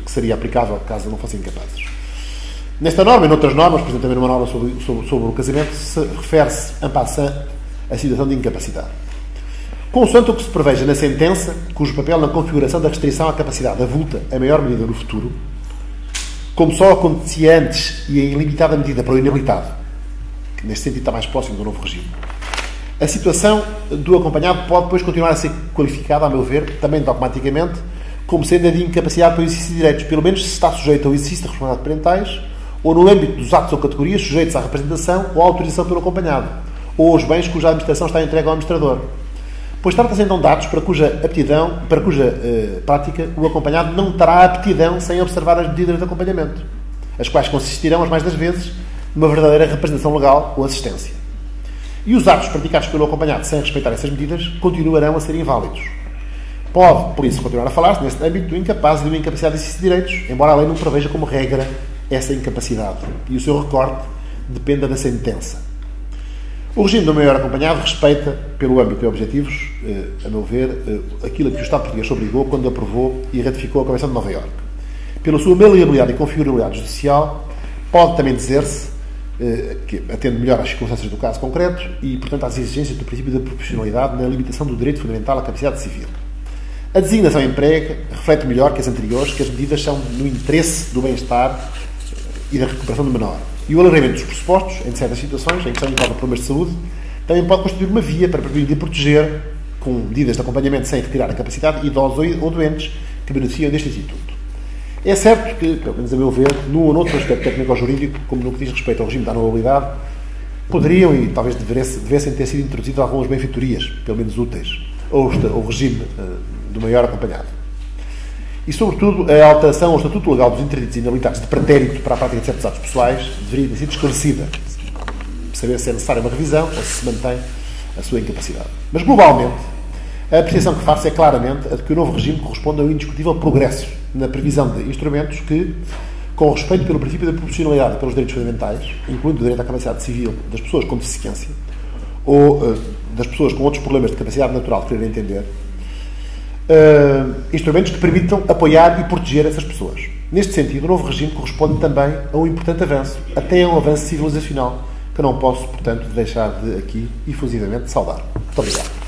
Speaker 2: que seria aplicável caso não fossem incapazes. Nesta norma e noutras normas, por exemplo, também numa norma sobre o casamento, se refere-se en passant à situação de incapacidade. Consoante o que se preveja na sentença, cujo papel na configuração da restrição à capacidade avulta a maior medida no futuro, como só acontecia antes e em limitada medida para o inabilitado, que neste sentido está mais próximo do novo regime, a situação do acompanhado pode depois continuar a ser qualificada, a meu ver, também dogmaticamente, como sendo a de incapacidade para o exercício de direitos, pelo menos se está sujeito ao exercício de responsabilidades parentais ou no âmbito dos atos ou categorias sujeitos à representação ou à autorização pelo acompanhado, ou aos bens cuja administração está entregue ao administrador. Pois trata-se então de dados para cuja prática o acompanhado não terá aptidão sem observar as medidas de acompanhamento, as quais consistirão, as mais das vezes, numa verdadeira representação legal ou assistência. E os atos praticados pelo acompanhado sem respeitar essas medidas continuarão a ser inválidos. Pode, por isso, continuar a falar-se, neste âmbito, do incapaz e de uma incapacidade de exercício de direitos, embora a lei não preveja como regra essa incapacidade. E o seu recorte dependa da sentença. O regime do maior acompanhado respeita, pelo âmbito e objetivos, a meu ver, aquilo a que o Estado português se obrigou quando aprovou e ratificou a Convenção de Nova Iorque. Pela sua maleabilidade e configurabilidade judicial, pode também dizer-se que atende melhor às circunstâncias do caso concreto e, portanto, às exigências do princípio da proporcionalidade na limitação do direito fundamental à capacidade civil. A designação emprega reflete melhor que as anteriores que as medidas são no interesse do bem-estar e da recuperação do menor. E o alargamento dos pressupostos, em certas situações, em que são enquadrados problemas de saúde, também pode constituir uma via para prevenir e proteger, com medidas de acompanhamento sem retirar a capacidade, idosos ou doentes que beneficiam deste instituto. É certo que, pelo menos a meu ver, num ou noutro aspecto técnico-jurídico, como no que diz respeito ao regime da anulabilidade, poderiam e talvez devessem ter sido introduzidas algumas benfeitorias, pelo menos úteis, ou o regime do maior acompanhado. E, sobretudo, a alteração ao estatuto legal dos interditos e inabilitados de pretérito para a prática de certos atos pessoais deveria ter sido esclarecida, saber se é necessária uma revisão ou se mantém a sua incapacidade. Mas, globalmente, a apreciação que faço é claramente a de que o novo regime corresponde a um indiscutível progresso na previsão de instrumentos que, com respeito pelo princípio da proporcionalidade e pelos direitos fundamentais, incluindo o direito à capacidade civil das pessoas com deficiência ou das pessoas com outros problemas de capacidade natural de querer entender, instrumentos que permitam apoiar e proteger essas pessoas. Neste sentido, o novo regime corresponde também a um importante avanço, até a um avanço civilizacional, que não posso, portanto, deixar de aqui efusivamente saudar. Muito obrigado.